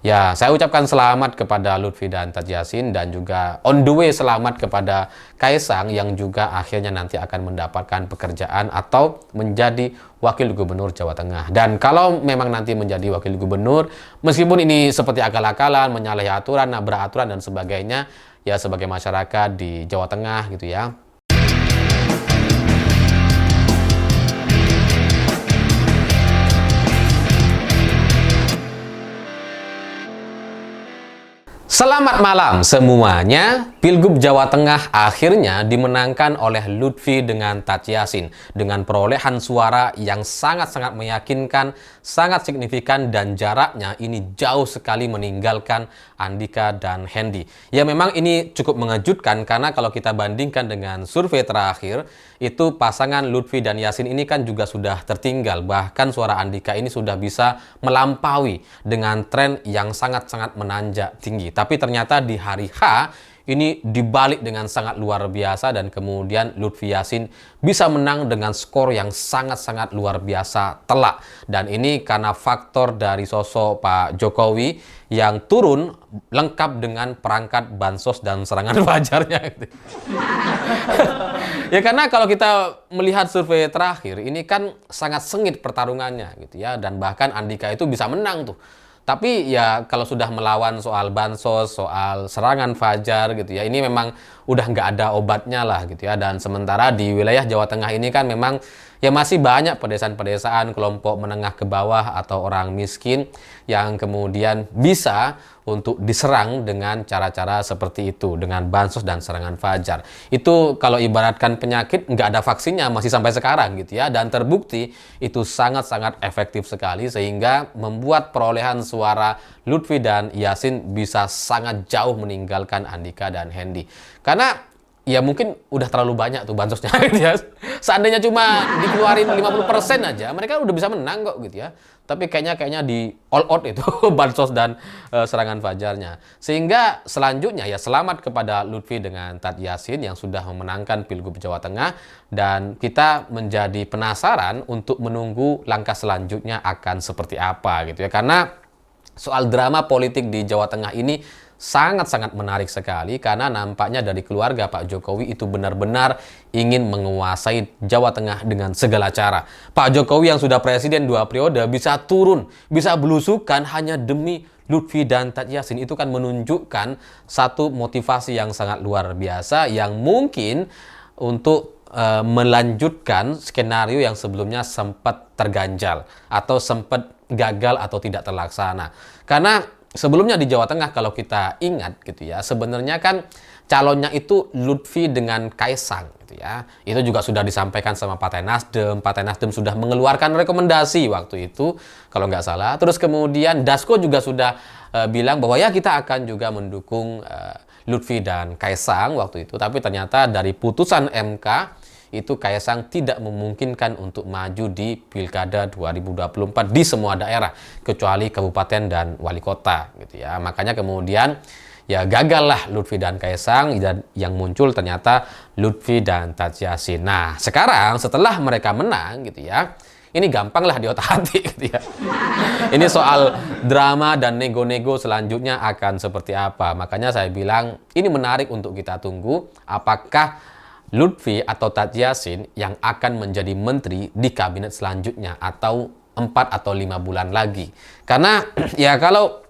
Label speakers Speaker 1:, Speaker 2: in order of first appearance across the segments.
Speaker 1: Ya, saya ucapkan selamat kepada Lutfi dan Taj Yassin, dan juga on the way selamat kepada Kaisang yang juga akhirnya nanti akan mendapatkan pekerjaan atau menjadi Wakil Gubernur Jawa Tengah. Dan kalau memang nanti menjadi Wakil Gubernur, meskipun ini seperti akal-akalan, menyalahi aturan, nabrak aturan dan sebagainya, ya sebagai masyarakat di Jawa Tengah gitu ya, selamat malam semuanya. Pilgub Jawa Tengah akhirnya dimenangkan oleh Lutfi dengan Taj Yassin dengan perolehan suara yang sangat-sangat meyakinkan, sangat signifikan, dan jaraknya ini jauh sekali meninggalkan Andika dan Hendy. Ya memang ini cukup mengejutkan karena kalau kita bandingkan dengan survei terakhir, itu pasangan Lutfi dan Yassin ini kan juga sudah tertinggal. Bahkan suara Andika ini sudah bisa melampaui dengan tren yang sangat-sangat menanjak tinggi. Tapi ternyata di hari H ini dibalik dengan sangat luar biasa, dan kemudian Lutfi Yassin bisa menang dengan skor yang sangat-sangat luar biasa telak. Dan ini karena faktor dari sosok Pak Jokowi yang turun lengkap dengan perangkat bansos dan serangan fajarnya. Ya karena kalau kita melihat survei terakhir ini kan sangat sengit pertarungannya gitu ya, dan bahkan Andika itu bisa menang tuh. Tapi ya kalau sudah melawan soal bansos, soal serangan fajar gitu ya, ini memang udah nggak ada obatnya lah gitu ya. Dan sementara di wilayah Jawa Tengah ini kan memang ya masih banyak pedesaan-pedesaan, kelompok menengah ke bawah atau orang miskin yang kemudian bisa untuk diserang dengan cara-cara seperti itu, dengan bansos dan serangan fajar. Itu kalau ibaratkan penyakit nggak ada vaksinnya masih sampai sekarang gitu ya, dan terbukti itu sangat-sangat efektif sekali sehingga membuat perolehan suara Lutfi dan Yassin bisa sangat jauh meninggalkan Andika dan Hendy. Karena ya mungkin udah terlalu banyak tuh bansosnya gitu ya. Seandainya cuma dikeluarin 50% aja, mereka udah bisa menang kok gitu ya. Tapi kayaknya di all out itu bansos dan serangan fajarnya. Sehingga selanjutnya ya selamat kepada Lutfi dengan Taj Yassin yang sudah memenangkan Pilgub Jawa Tengah, dan kita menjadi penasaran untuk menunggu langkah selanjutnya akan seperti apa gitu ya. Karena soal drama politik di Jawa Tengah ini sangat-sangat menarik sekali, karena nampaknya dari keluarga Pak Jokowi itu benar-benar ingin menguasai Jawa Tengah dengan segala cara. Pak Jokowi yang sudah presiden 2 periode bisa turun, bisa belusukan hanya demi Lutfi dan Taj Yassin. Itu kan menunjukkan satu motivasi yang sangat luar biasa yang mungkin untuk melanjutkan skenario yang sebelumnya sempat terganjal atau sempat gagal atau tidak terlaksana. Karena sebelumnya di Jawa Tengah kalau kita ingat gitu ya, sebenarnya kan calonnya itu Lutfi dengan Kaisang gitu ya. Itu juga sudah disampaikan sama Partai Nasdem. Partai Nasdem sudah mengeluarkan rekomendasi waktu itu kalau nggak salah. Terus kemudian Dasko juga sudah bilang bahwa ya kita akan juga mendukung Lutfi dan Kaisang waktu itu. Tapi ternyata dari putusan MK itu Kaisang tidak memungkinkan untuk maju di Pilkada 2024 di semua daerah kecuali kabupaten dan wali kota gitu ya. Makanya kemudian ya gagallah Lutfi dan Kaisang, dan yang muncul ternyata Lutfi dan Taj Yassin. Nah, sekarang setelah mereka menang gitu ya, ini gampang lah diotak-atik gitu ya. Ini soal drama dan nego-nego selanjutnya akan seperti apa. Makanya saya bilang ini menarik untuk kita tunggu apakah Lutfi atau Taj Yassin yang akan menjadi menteri di kabinet selanjutnya atau 4 atau 5 bulan lagi. Karena ya kalau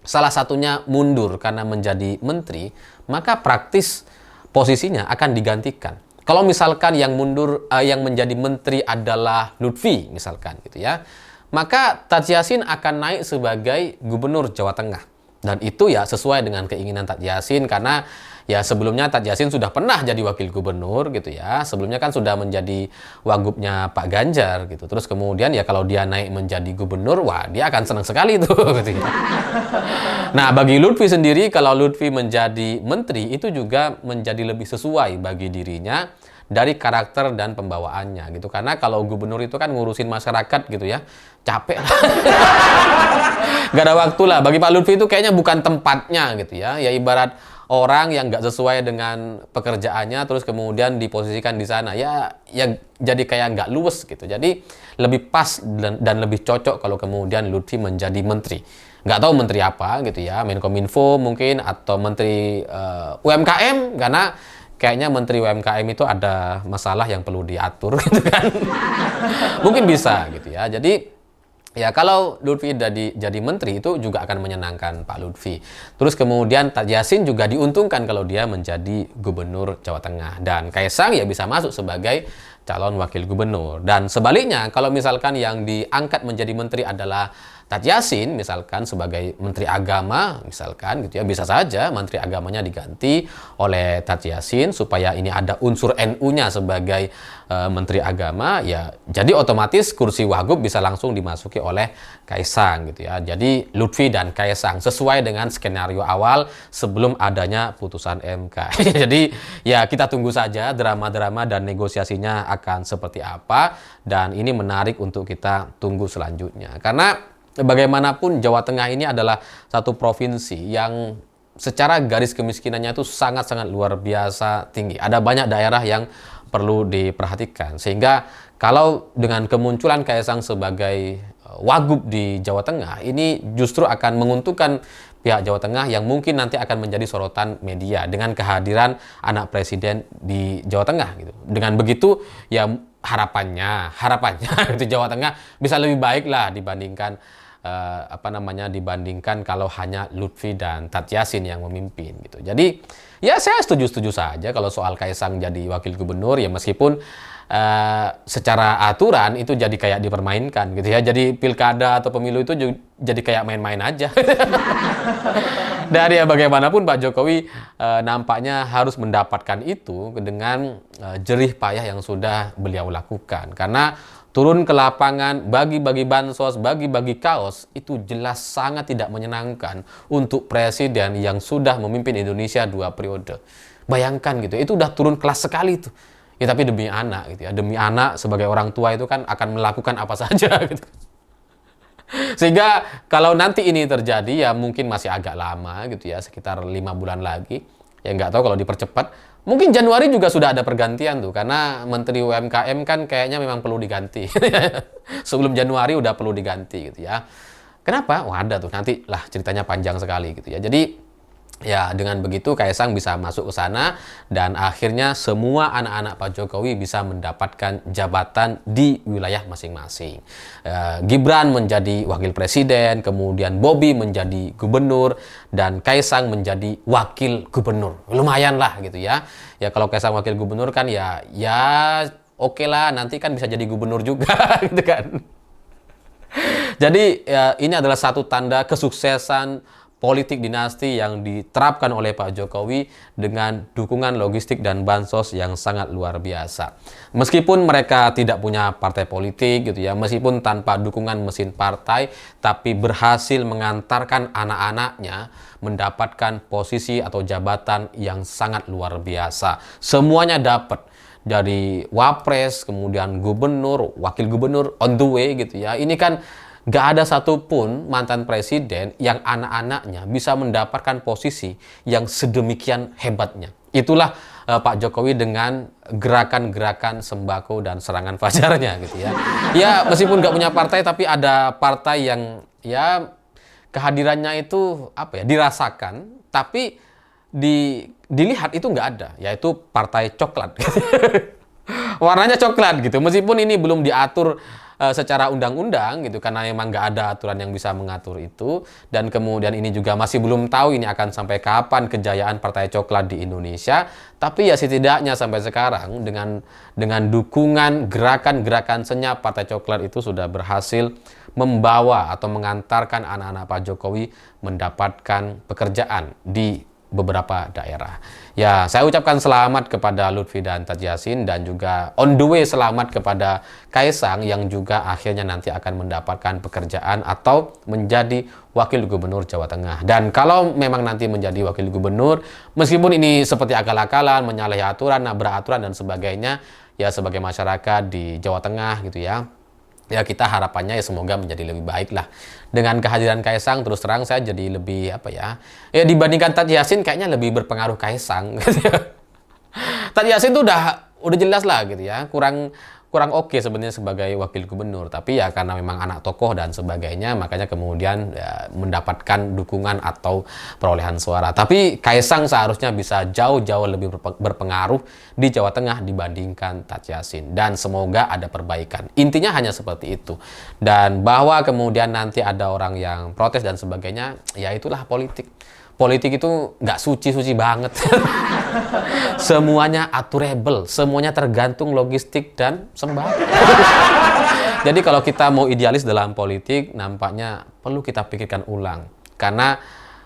Speaker 1: salah satunya mundur karena menjadi menteri, maka praktis posisinya akan digantikan. Kalau misalkan yang mundur yang menjadi menteri adalah Lutfi misalkan gitu ya, maka Taj Yassin akan naik sebagai gubernur Jawa Tengah. Dan itu ya sesuai dengan keinginan Taj Yassin, karena ya sebelumnya Taj Yassin sudah pernah jadi wakil gubernur gitu ya. Sebelumnya kan sudah menjadi wagubnya Pak Ganjar gitu. Terus kemudian ya kalau dia naik menjadi gubernur, wah dia akan senang sekali tuh gitu ya. Nah, bagi Lutfi sendiri kalau Lutfi menjadi menteri itu juga menjadi lebih sesuai bagi dirinya dari karakter dan pembawaannya gitu. Karena kalau gubernur itu kan ngurusin masyarakat gitu ya, capek lah. Gak ada waktu lah. Bagi Pak Lutfi itu kayaknya bukan tempatnya gitu ya. Ya ibarat orang yang nggak sesuai dengan pekerjaannya terus kemudian diposisikan di sana, ya jadi kayak nggak luwes gitu. Jadi lebih pas dan lebih cocok kalau kemudian Lutfi menjadi menteri. Nggak tahu menteri apa gitu ya, Menkominfo mungkin, atau menteri UMKM, karena kayaknya menteri UMKM itu ada masalah yang perlu diatur gitu kan. Mungkin bisa gitu ya. Jadi ya kalau Lutfi jadi menteri itu juga akan menyenangkan Pak Lutfi. Terus kemudian Tad Yassin juga diuntungkan kalau dia menjadi gubernur Jawa Tengah. Dan Kaisang ya bisa masuk sebagai calon wakil gubernur. Dan sebaliknya kalau misalkan yang diangkat menjadi menteri adalah Tad Yassin misalkan sebagai Menteri Agama misalkan gitu ya, bisa saja Menteri Agamanya diganti oleh Tad Yassin supaya ini ada unsur NU-nya sebagai Menteri Agama, ya jadi otomatis kursi Wagub bisa langsung dimasuki oleh Kaisang gitu ya. Jadi Lutfi dan Kaisang sesuai dengan skenario awal sebelum adanya putusan MK. Jadi ya kita tunggu saja drama-drama dan negosiasinya akan seperti apa, dan ini menarik untuk kita tunggu selanjutnya. Karena bagaimanapun Jawa Tengah ini adalah satu provinsi yang secara garis kemiskinannya itu sangat-sangat luar biasa tinggi. Ada banyak daerah yang perlu diperhatikan. Sehingga kalau dengan kemunculan Kaisang sebagai Wagub di Jawa Tengah, ini justru akan menguntungkan pihak Jawa Tengah yang mungkin nanti akan menjadi sorotan media dengan kehadiran anak presiden di Jawa Tengah gitu. Dengan begitu ya harapannya itu Jawa Tengah bisa lebih baik lah dibandingkan dibandingkan kalau hanya Lutfi dan Tad Yassin yang memimpin gitu. Jadi ya saya setuju-setuju saja kalau soal Kaisang jadi wakil gubernur, ya meskipun secara aturan itu jadi kayak dipermainkan gitu ya. Jadi pilkada atau pemilu itu jadi kayak main-main aja. Dan ya bagaimanapun Pak Jokowi nampaknya harus mendapatkan itu dengan jerih payah yang sudah beliau lakukan. Karena turun ke lapangan, bagi-bagi bansos, bagi-bagi kaos, itu jelas sangat tidak menyenangkan untuk presiden yang sudah memimpin Indonesia 2 periode. Bayangkan gitu, itu udah turun kelas sekali tuh. Ya tapi demi anak gitu ya, demi anak sebagai orang tua itu kan akan melakukan apa saja gitu. Sehingga kalau nanti ini terjadi ya mungkin masih agak lama gitu ya, sekitar 5 bulan lagi. Ya nggak tahu kalau dipercepat. Mungkin Januari juga sudah ada pergantian tuh, karena Menteri UMKM kan kayaknya memang perlu diganti. Sebelum Januari udah perlu diganti gitu ya. Kenapa? Wah ada tuh, nanti lah ceritanya panjang sekali gitu ya. Jadi ya dengan begitu Kaisang bisa masuk ke sana dan akhirnya semua anak-anak Pak Jokowi bisa mendapatkan jabatan di wilayah masing-masing. Gibran menjadi wakil presiden, kemudian Bobi menjadi gubernur, dan Kaisang menjadi wakil gubernur. Lumayan lah gitu ya. Ya kalau Kaisang wakil gubernur kan ya oke lah, nanti kan bisa jadi gubernur juga gitu kan. Jadi ya, ini adalah satu tanda kesuksesan politik dinasti yang diterapkan oleh Pak Jokowi dengan dukungan logistik dan bansos yang sangat luar biasa. Meskipun mereka tidak punya partai politik gitu ya, meskipun tanpa dukungan mesin partai, tapi berhasil mengantarkan anak-anaknya mendapatkan posisi atau jabatan yang sangat luar biasa. Semuanya dapat, dari wapres, kemudian gubernur, wakil gubernur, on the way gitu ya. Ini kan gak ada satupun mantan presiden yang anak-anaknya bisa mendapatkan posisi yang sedemikian hebatnya. Itulah Pak Jokowi dengan gerakan-gerakan sembako dan serangan fajarnya gitu ya. Ya meskipun gak punya partai, tapi ada partai yang ya kehadirannya itu dirasakan, tapi dilihat itu nggak ada, yaitu partai coklat. Warnanya coklat gitu. Meskipun ini belum diatur secara undang-undang gitu, karena memang nggak ada aturan yang bisa mengatur itu, dan kemudian ini juga masih belum tahu ini akan sampai kapan kejayaan Partai Coklat di Indonesia. Tapi ya setidaknya sampai sekarang dengan dukungan gerakan-gerakan senyap, Partai Coklat itu sudah berhasil membawa atau mengantarkan anak-anak Pak Jokowi mendapatkan pekerjaan di beberapa daerah. Ya, saya ucapkan selamat kepada Lutfi dan Tad Yassin, dan juga on the way selamat kepada Kaisang yang juga akhirnya nanti akan mendapatkan pekerjaan atau menjadi wakil gubernur Jawa Tengah. Dan kalau memang nanti menjadi wakil gubernur, meskipun ini seperti akal-akalan, menyalahi aturan, nabrak aturan dan sebagainya, ya sebagai masyarakat di Jawa Tengah gitu ya, ya kita harapannya ya semoga menjadi lebih baik lah. Dengan kehadiran Kaisang, terus terang saya jadi lebih ya dibandingkan Tad Yassin kayaknya lebih berpengaruh Kaisang gitu ya. Tad Yassin tuh udah jelas lah gitu ya, kurang kurang oke sebenarnya sebagai wakil gubernur, tapi ya karena memang anak tokoh dan sebagainya, makanya kemudian ya, mendapatkan dukungan atau perolehan suara. Tapi Kaisang seharusnya bisa jauh-jauh lebih berpengaruh di Jawa Tengah dibandingkan Taj Yassin, dan semoga ada perbaikan. Intinya hanya seperti itu. Dan bahwa kemudian nanti ada orang yang protes dan sebagainya, ya itulah politik. Politik itu nggak suci-suci banget. Semuanya aturable, semuanya tergantung logistik dan sembako. Jadi kalau kita mau idealis dalam politik, nampaknya perlu kita pikirkan ulang. Karena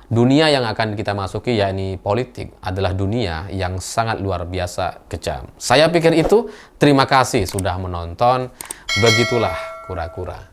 Speaker 1: dunia yang akan kita masuki, yakni politik, adalah dunia yang sangat luar biasa kejam. Saya pikir itu. Terima kasih sudah menonton. Begitulah kura-kura.